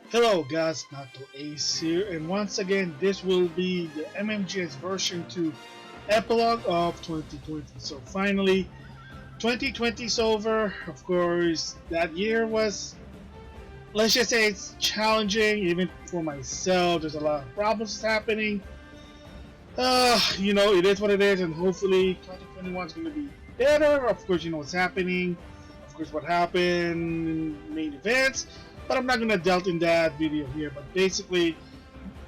Hello guys, Nato Ace here, and once again this will be the MmGS version 2 epilogue of 2020. So finally, 2020 is over. Of course, that year was, let's just say, it's challenging even for myself. There's a lot of problems happening. It is what it is, and hopefully 2021 is going to be better. Of course, you know what's happening. Of course, what happened in main events. But I'm not going to delve in that video here. But basically,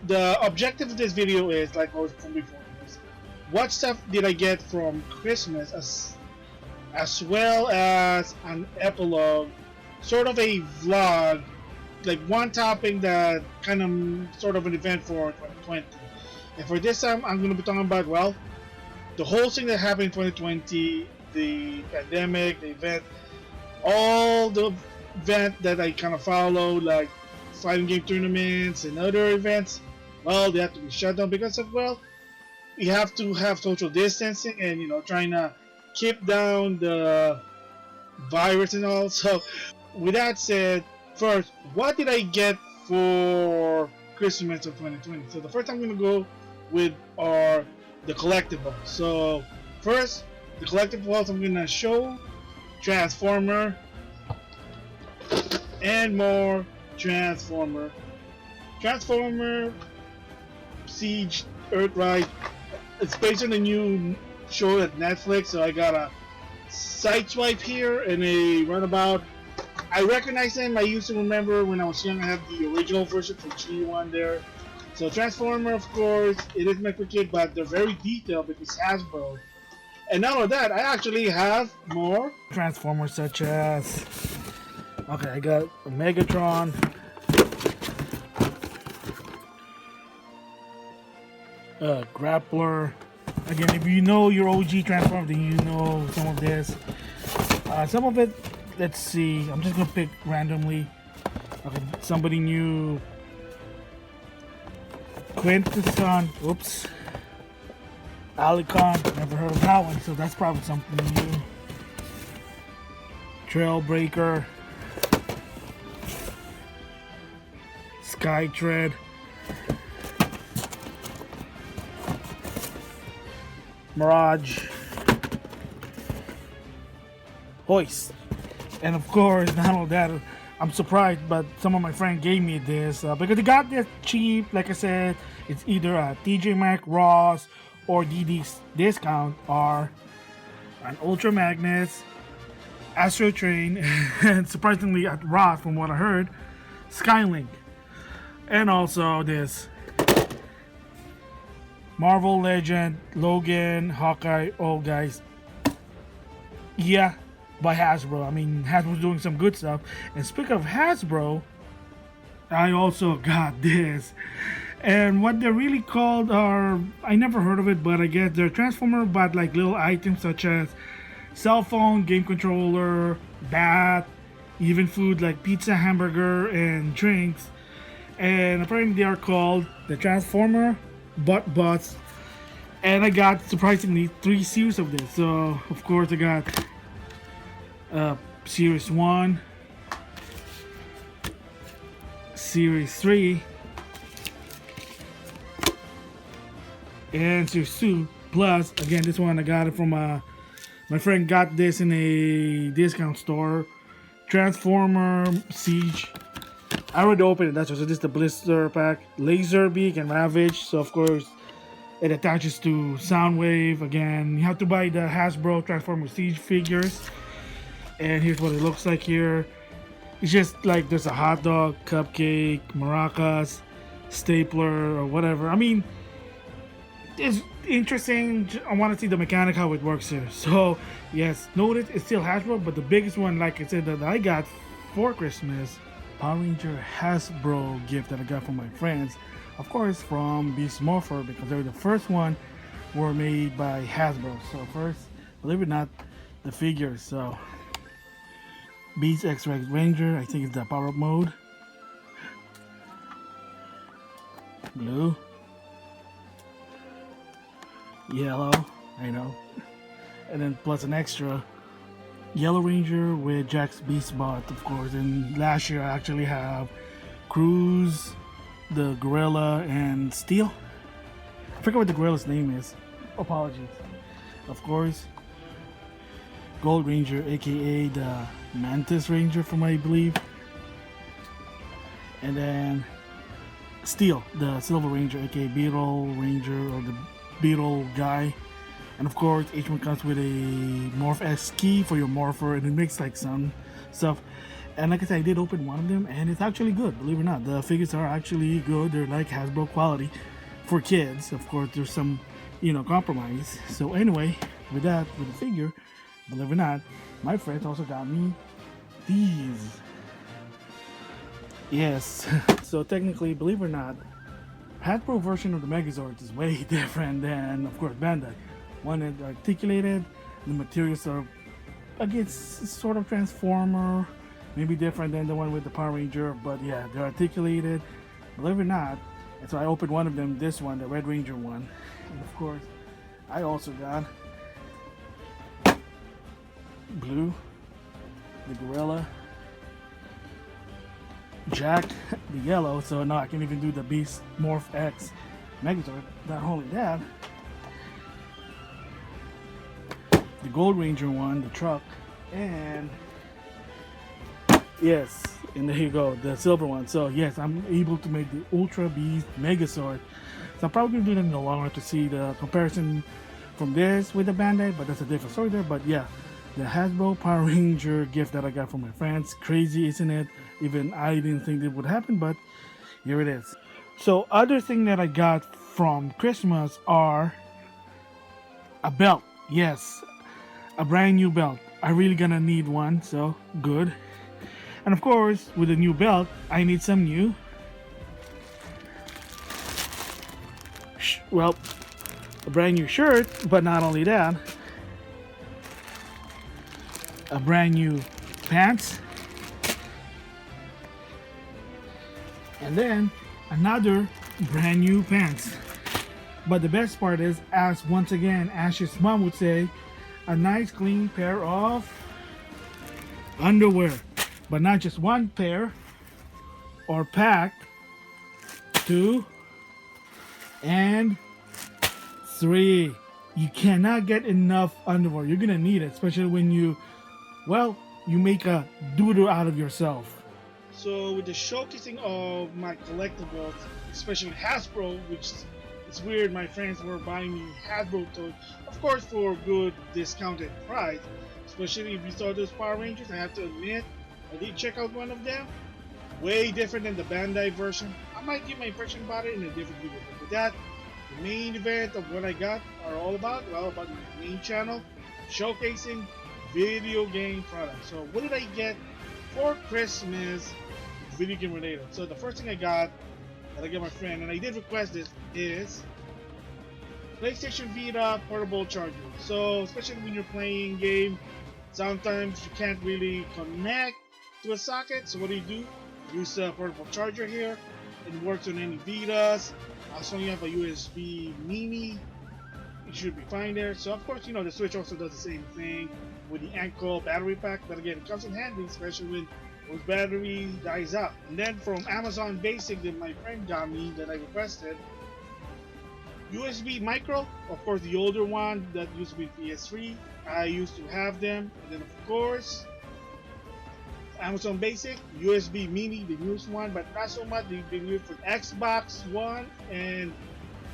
the objective of this video is, like I was from before, is what stuff did I get from Christmas, as well as an epilogue, sort of a vlog, like one topic that kind of sort of an event for 2020. And for this time, I'm going to be talking about, well, the whole thing that happened in 2020, the pandemic, the event, all the event that I kind of followed, like fighting game tournaments and other events. Well, they have to be shut down because of, well, we have to have social distancing and, trying to keep down the virus and all. So with that said, first, what did I get for Christmas of 2020? So the first I'm going to go with are the collectibles. So first, the collectibles I'm going to show: Transformer and more Transformer Siege Earthrise. It's based on a new show at Netflix, so I got a sideswipe here and a runabout. I recognize them. I used to remember when I was young. I had the original version for G1 there. So Transformer, of course, it is meant for kids, but they're very detailed because Hasbro. And not only that, I actually have more Transformers, such as, okay, I got a Megatron, Grappler. Again, if you know your OG Transformer, then you know some of this. Some of it, let's see, I'm just gonna pick randomly. Okay, somebody new. Quintesson, oops. Alicon, never heard of that one, so that's probably something new. Trailbreaker. Skytread. Mirage. Hoist. And of course, not only that, I'm surprised, but some of my friends gave me this because they got this cheap. Like I said, it's either a TJ Maxx, Ross, or DD's discount, or an Ultra Magnus, Astro Train, and surprisingly at Ross, from what I heard, Skylink, and also this Marvel Legend, Logan, Hawkeye. Oh, guys, yeah. By Hasbro. I mean, Hasbro's doing some good stuff. And speaking of Hasbro, I also got this. And what they're really called are, I never heard of it, but I guess they're Transformer, but like little items such as cell phone, game controller, bat, even food like pizza, hamburger, and drinks. And apparently they are called the Transformer Butt Butts. And I got, surprisingly, 3 series of this. So, of course, I got Series 1, Series 3, and Series 2. Plus, again, this one I got it from my friend got this in a discount store. Transformer Siege. I already opened it. That's just this is the blister pack. Laserbeak and Ravage. So of course, it attaches to Soundwave. Again, you have to buy the Hasbro Transformer Siege figures. And here's what it looks like here. It's just like there's a hot dog, cupcake, maracas, stapler, or whatever. I mean, it's interesting. I want to see the mechanic, how it works here. So, yes, notice it's still Hasbro, but the biggest one, like I said, that I got for Christmas, Power Ranger Hasbro gift that I got from my friends. Of course, from Beast Morpher, because they were the first one were made by Hasbro. So first, believe it or not, the figures. So Beast X-Rex Ranger, I think it's the power-up mode. Blue. Yellow. I know. And then plus an extra Yellow Ranger with Jack's Beast Bot, of course. And last year I actually have Cruz, the Gorilla, and Steel. I forget what the Gorilla's name is. Apologies. Of course, Gold Ranger, aka the Mantis Ranger from I believe. And then Steel, the Silver Ranger, aka Beetle Ranger or the Beetle guy. And of course, each one comes with a Morph X key for your Morpher, and it makes like some stuff. And like I said, I did open one of them, and it's actually good, believe it or not. The figures are actually good. They're like Hasbro quality for kids. Of course, there's some, compromise. So anyway, with that, with the figure, believe it or not, my friends also got me these. Yes. So technically, believe it or not, Hasbro version of the Megazord is way different than, of course, Bandai. One is articulated, the materials are, again, sort of Transformer, maybe different than the one with the Power Ranger, but yeah, they're articulated, believe it or not. And so I opened one of them, this one, the Red Ranger one. And of course, I also got Blue, the Gorilla, Jack, the Yellow, so now I can even do the Beast Morph X Megazord. Not only that, the Gold Ranger one, the truck, and yes, and there you go, the silver one. So yes, I'm able to make the Ultra Beast Megazord. So I'm probably gonna do that in the long run to see the comparison from this with the Bandai, but that's a different story there. But yeah, the Hasbro Power Ranger gift that I got from my friends, crazy, isn't it? Even I didn't think it would happen, but here it is. So other thing that I got from Christmas are a belt. Yes, a brand new belt. I really gonna need one, so good. And of course, with a new belt, I need some new, well, a brand new shirt, but not only that, a brand new pants, and then another brand new pants. But the best part is, as once again, Ash's mom would say, a nice clean pair of underwear. But not just one pair or pack, 2 and 3. You cannot get enough underwear. You're gonna need it, especially when you make a doodle out of yourself. So with the showcasing of my collectibles, especially Hasbro, which it's weird, my friends were buying me Hasbro toys, of course for a good discounted price. Especially if you saw those Power Rangers, I have to admit, I did check out one of them. Way different than the Bandai version. I might give my impression about it in a different video. But with that, the main event of what I got are all about, about my main channel, showcasing video game products. So what did I get for Christmas video game related? So the first thing I got, that I got my friend, and I did request this, is PlayStation Vita portable charger. So especially when you're playing game, sometimes you can't really connect to a socket. So what do? Use a portable charger here. It works on any Vitas. As long as you have a USB mini, it should be fine there. So of course, the Switch also does the same thing with the ankle battery pack. But again, it comes in handy, especially when those battery dies out. And then from Amazon Basic that my friend got me that I requested, USB micro, of course the older one that used to be PS3. I used to have them. And then of course, Amazon Basic, USB Mini, the newest one, but not so much. They've been used for Xbox One and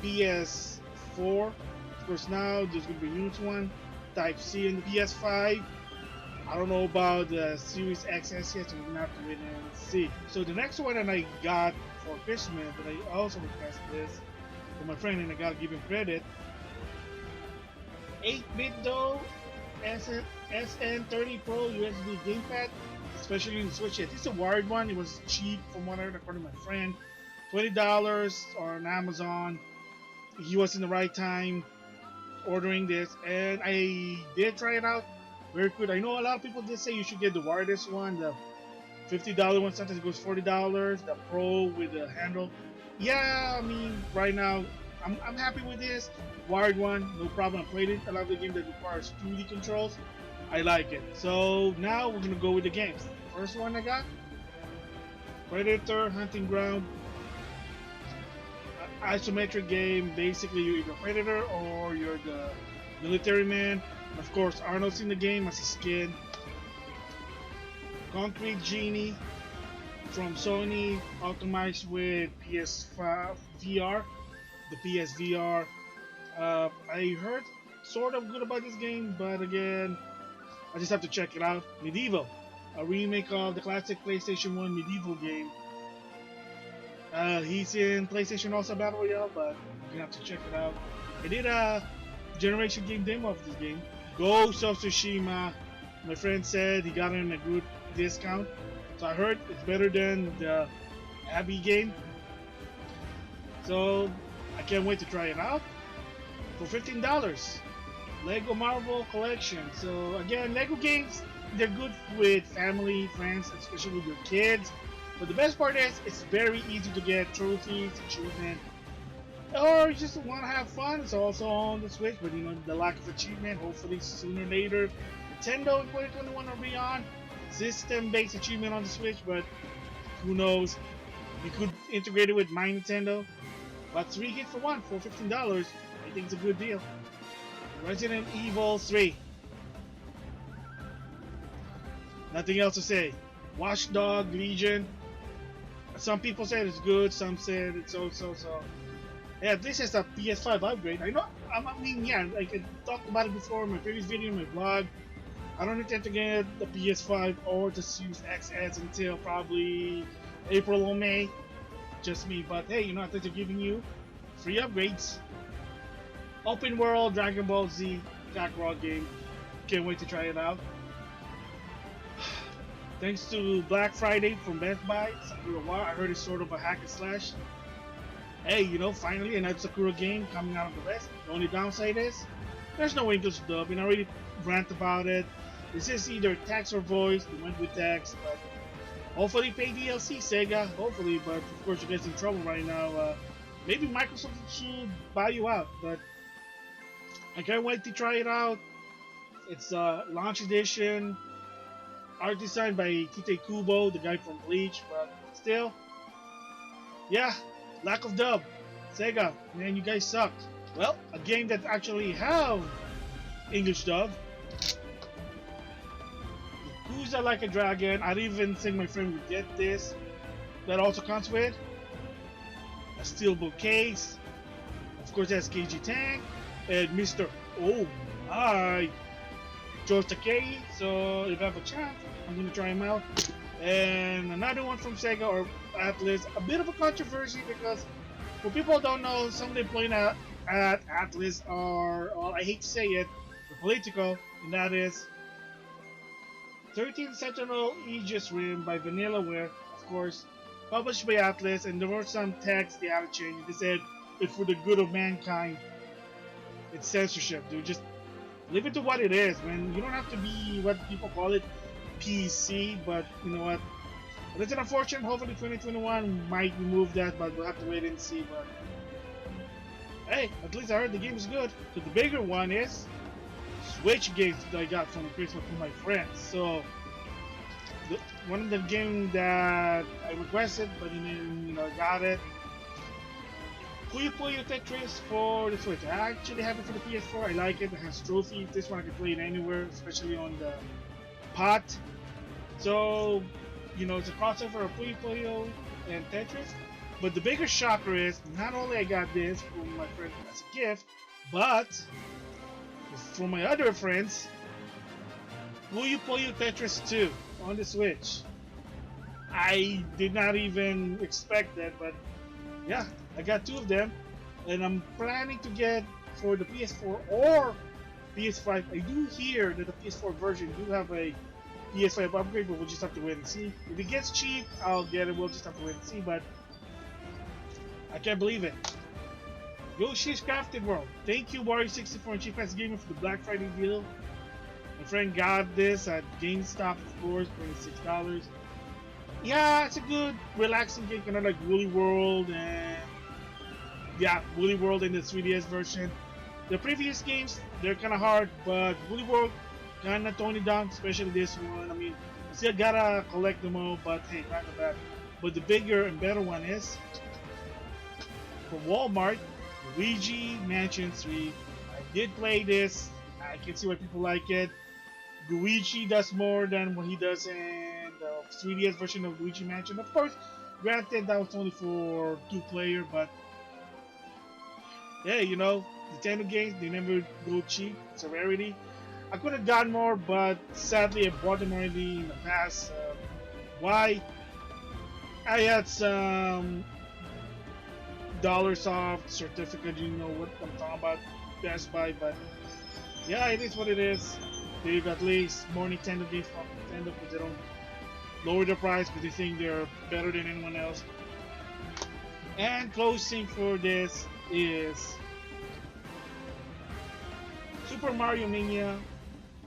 PS4. Of course, now there's going to be a newest one, Type C and the PS5. I don't know about the Series XS yet, so we're going to have to wait and see. So the next one that I got for Christmas that I also requested is for my friend, and I got to give him credit, 8-bit though, SN30 Pro USB gamepad. Especially in the Switch. This is a wired one. It was cheap from what I heard according to my friend. $20 on Amazon. He was in the right time ordering this, and I did try it out. Very good. I know a lot of people did say you should get the wireless one, the $50 one. Sometimes it goes $40. The Pro with the handle. Yeah, I mean, right now I'm happy with this. Wired one, no problem. I played it. I love the game that requires 2D controls. I like it. So now we're gonna go with the games. First one I got, Predator Hunting Ground. Isometric game. Basically, you're either a predator or you're the military man. And of course, Arnold's in the game as a skin. Concrete Genie from Sony, optimized with PS5 VR, the PSVR. I heard sort of good about this game, but again, I just have to check it out. Medieval, a remake of the classic PlayStation 1 Medieval game. He's in PlayStation also Battle Royale, but you're gonna have to check it out. I did a generation game demo of this game. Ghost of Tsushima. My friend said he got it in a good discount, so I heard it's better than the Abbey game. So I can't wait to try it out for $15. Lego Marvel Collection. So again, Lego games, they're good with family, friends, especially with your kids. But the best part is, it's very easy to get trophies, achievement, or you just want to have fun. It's also on the Switch, but you know, the lack of achievement, hopefully sooner or later. Nintendo in 2021 or beyond, system-based achievement on the Switch, but who knows? You could integrate it with My Nintendo. But 3 hit for 1 for $15, I think it's a good deal. Resident Evil 3. Nothing else to say. Watchdog Legion. Some people said it's good, some said it's so. Yeah, this is a PS5 upgrade. I know. I mean, yeah, I talked about it before in my previous video, in my blog. I don't intend to get the PS5 or the Series XS until probably April or May. Just me, but hey, you know, I think they're giving you free upgrades. Open world Dragon Ball Z Kakarot game. Can't wait to try it out. Thanks to Black Friday from Best Buy, Sakura War. I heard it's sort of a hack and slash. Hey, you know, finally another Sakura game coming out of the West. The only downside is there's no English dub, and I already rant about it. This is either text or voice. They went with text, but hopefully pay DLC, Sega. Hopefully, but of course you guys in trouble right now. Maybe Microsoft should buy you out, but I can't wait to try it out. It's launch edition. Art designed by Tite Kubo, the guy from Bleach, but still, yeah, lack of dub. Sega, man, you guys sucked. Well, a game that actually have English dub. Yakuza Like a Dragon. I didn't even think my friend would get this. That also comes with a steelbook case. Of course, that's KG Tank and Mr. Oh my, George Takei. So if I have a chance, I'm gonna try him out. And another one from Sega or Atlas. A bit of a controversy because for people who don't know, some of them playing at Atlas are, well, I hate to say it, they're political, and that is 13th Sentinel Aegis Rim by Vanillaware, of course, published by Atlas, and there were some text they had to change. They said it's for the good of mankind. It's censorship, dude. Just leave it to what it is, man. You don't have to be what people call it PC, but you know what? But it's an unfortunate. Hopefully 2021 might remove that, but we'll have to wait and see. But hey, at least I heard the game is good. So the bigger one is Switch games that I got from Christmas from my friends. So one of the games that I requested, but you know, got it. Puyo Puyo Tetris for the Switch. I actually have it for the PS4. I like it. It has trophies. This one I can play it anywhere, especially on the pot. So, you know, it's a crossover of Puyo Puyo and Tetris. But the bigger shocker is, not only I got this from my friend as a gift, but from my other friends, Puyo Puyo Tetris 2 on the Switch. I did not even expect that, but yeah, I got 2 of them, and I'm planning to get for the PS4 or PS5. I do hear that the PS4 version do have a PS5 upgrade, but we'll just have to wait and see. If it gets cheap, I'll get it. We'll just have to wait and see, but I can't believe it. Yoshi's Crafted World. Thank you, Wario64 and Cheap Ass Gamer for the Black Friday deal. My friend got this at GameStop, of course, $26. Yeah, it's a good, relaxing game, kind of like Woolly World and yeah, Woolly World in the 3DS version. The previous games, they're kind of hard, but Woolly World kind of toned it down, especially this one. I mean, you still gotta collect them all, but hey, not that bad. But the bigger and better one is from Walmart, Luigi Mansion 3. I did play this. I can see why people like it. Luigi does more than what he does in the 3DS version of Luigi Mansion. Of course, granted that was only for 2 player, but hey, you know, Nintendo games, they never go cheap. It's a rarity. I could have gotten more, but sadly I bought them already in the past. Why? I had some dollars off certificate, you know what I'm talking about, Best Buy, but yeah, it is what it is. They've at least more Nintendo games from Nintendo because they don't lower the price because they think they're better than anyone else. And closing for this is Super Mario Mania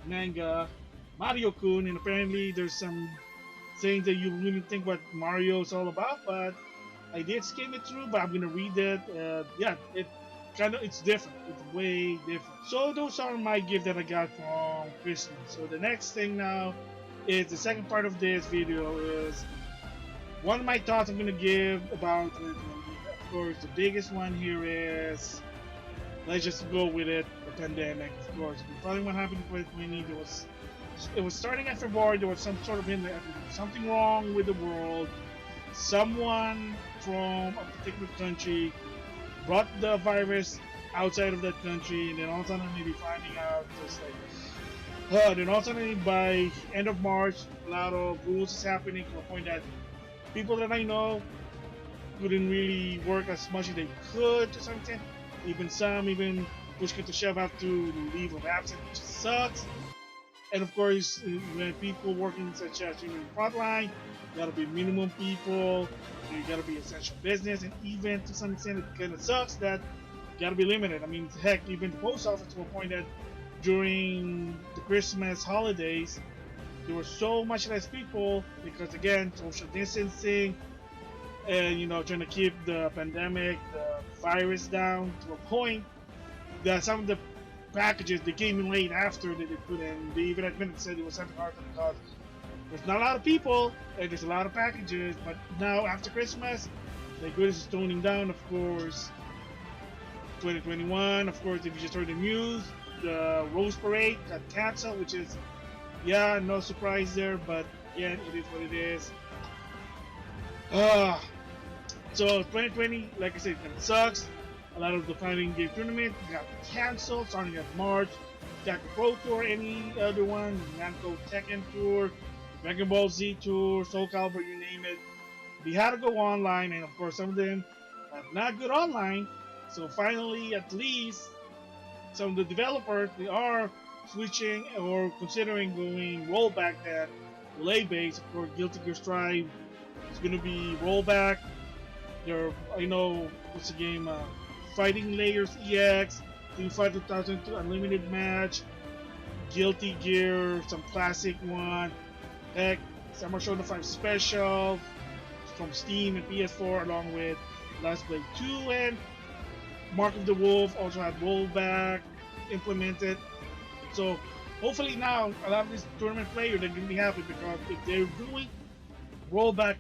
manga Mario Kun, and apparently there's some things that you really think what Mario is all about, but I did skim it through, but I'm gonna read it. Yeah, it's different. It's way different. So those are my gift that I got from Christmas. So the next thing now is the second part of this video is one of my thoughts I'm gonna give about 2020. Of course, the biggest one here is, let's just go with it, the pandemic. Of course, if you're following what happened in 2020, it was starting at February. There was some sort of hint that something wrong with the world. Someone from a particular country brought the virus outside of that country, and then all of a sudden they're finding out just like, then all of a sudden by end of March, a lot of rules is happening to a point that people that I know couldn't really work as much as they could to some extent. Even push to shove have to leave of absence, which sucks. And of course, when people working such as in the front line, you gotta be minimum people, you gotta be essential business, and even to some extent, it kind of sucks that you gotta be limited. I mean, heck, even the post office to a point that during the Christmas holidays, there were so much less people because again, social distancing, and you know, trying to keep the pandemic, the virus down to a point that some of the packages they came in late after they put in. They even admitted said it was something hard because there's not a lot of people and there's a lot of packages. But now after Christmas, the goods is toning down. Of course, 2021. Of course, if you just heard the news, the Rose Parade got canceled, which is yeah, no surprise there. But again, it is what it is. So 2020, like I said, it kind of sucks. A lot of the fighting game tournament got canceled starting at March. Got the Pro Tour, any other one, Namco Tekken Tour, Dragon Ball Z Tour, Soul Calibur, you name it. They had to go online, and of course, some of them are not good online. So finally, at least, some of the developers they are switching or considering going rollback that delay base. Of course, Guilty Gear Strive is going to be rollback. There, I know what's the game. Fighting Layers EX, Team Fight 2002 Unlimited Match, Guilty Gear, some classic one, heck, Summer Show 5 Special from Steam and PS4, along with Last Blade 2, and Mark of the Wolf also had rollback implemented. So hopefully now a lot of these tournament players are going to be happy because if they're doing rollback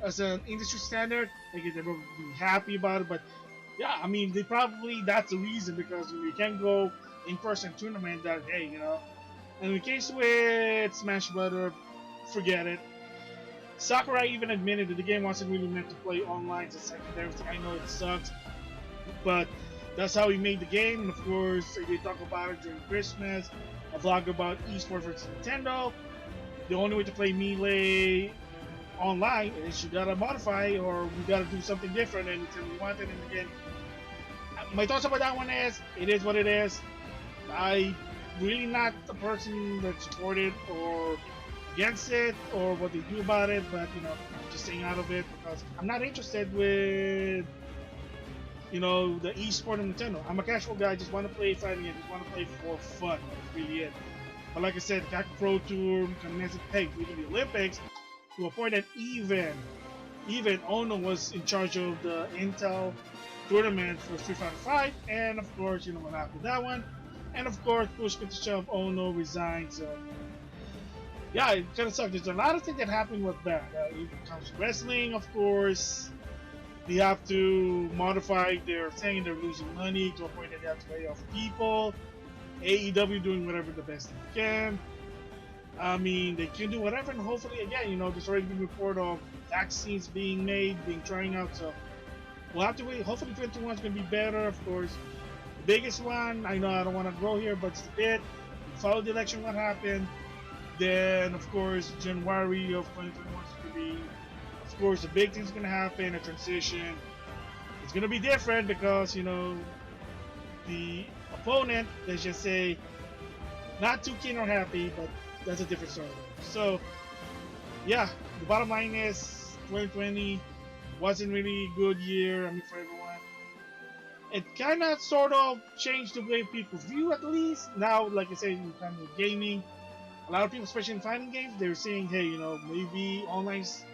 as an industry standard, I guess they're going to be happy about it. But yeah, I mean, that's the reason because you can't go in-person tournament that, hey, you know. And in the case with Smash Brothers, forget it. Sakurai even admitted that the game wasn't really meant to play online as a secondary thing. I know it sucks, but that's how he made the game. And of course, they talk about it during Christmas, a vlog about esports versus Nintendo. The only way to play Melee online is you gotta modify or you gotta do something different and until you want it. And again, my thoughts about that one is it is what it is. I really not the person that supported or against it or what they do about it, but you know, I'm just staying out of it because I'm not interested with, you know, the esport of Nintendo. I'm a casual guy, I just want to play fighting and just want to play for fun. That's really it. But like I said, Cat Pro Tour, hey, even the Olympics, to a point that even Ono was in charge of the Intel tournament for Street Fighter 5, and of course, you know what happened with that one. And of course, push comes to shove, Ono resigned. So yeah, it kind of sucked. There's a lot of things that happened with that. It comes to wrestling, of course. They have to modify their thing. They're losing money to a point that they have to lay off people. AEW doing whatever the best they can. I mean, they can do whatever, and hopefully, again, you know, there's already been report of vaccines being made, being trying out. So we'll have to wait. Hopefully, 2021 is going to be better. Of course, the biggest one. I know I don't want to go here, but it's a bit. We followed the election. What happened? Then, of course, January of 2021 is going to be. Of course, the big thing's going to happen. A transition. It's going to be different because you know the opponent. Let's just say, not too keen or happy, but that's a different story. So, yeah, the bottom line is 2020 wasn't really a good year. I mean, for everyone, it kind of sort of changed the way people view, at least. Now, like I said, in kind of gaming, a lot of people, especially in fighting games, they're saying, hey, you know, maybe online's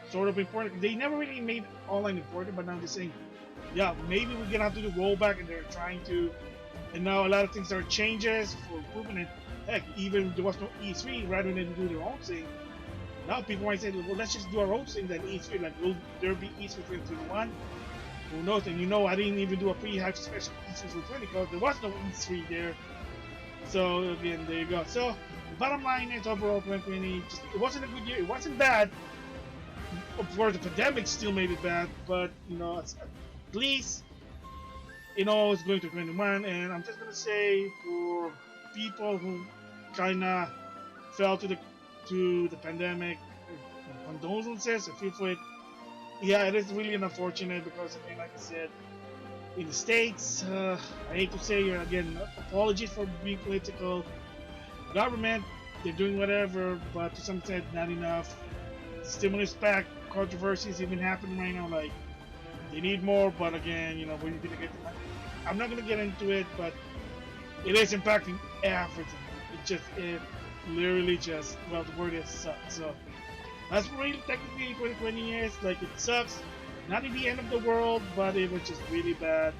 sort of important. They never really made online important, but now they're saying, yeah, maybe we're gonna have to do rollback, and they're trying to. And now a lot of things are changes for improvement. And heck, even there was no E3, rather than do their own thing. Now people might say, well, let's just do our own thing than E3. Like, will there be E3 2021? Who knows? And you know, I didn't even do a pre-hype special E3 2020 because there was no E3 there. So again, there you go. So the bottom line is overall 2020, just, it wasn't a good year. It wasn't bad. Of course, the pandemic still made it bad, but you know, at least you know it's going to 2021. And I'm just gonna say for people who kind of fell to the pandemic, condolences. I feel for it. Yeah, it is really unfortunate because again, like I said, in the States, I hate to say again, apologies for being political. Government, they're doing whatever, but to some extent, not enough. Stimulus pack controversies even happening right now. Like they need more, but again, you know, we're gonna get. I'm not gonna get into it, but it is impacting everything. It literally just, well, the word is sucks. So that's really technically 2020 is. Like, it sucks. Not in the end of the world, but it was just really bad.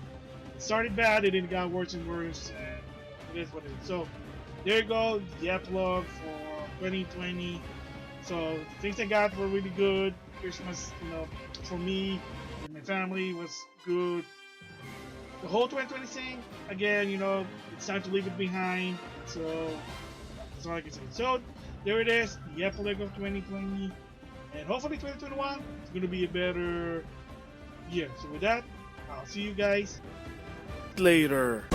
It started bad, and it got worse and worse, and it is what it is. So there you go, the epilogue for 2020. So the things I got were really good. Christmas, you know, for me and my family was good. The whole 2020 thing, again, you know, it's time to leave it behind. So that's all I can say. So there it is, the epilogue of 2020, and hopefully 2021 is going to be a better year. So with that, I'll see you guys later.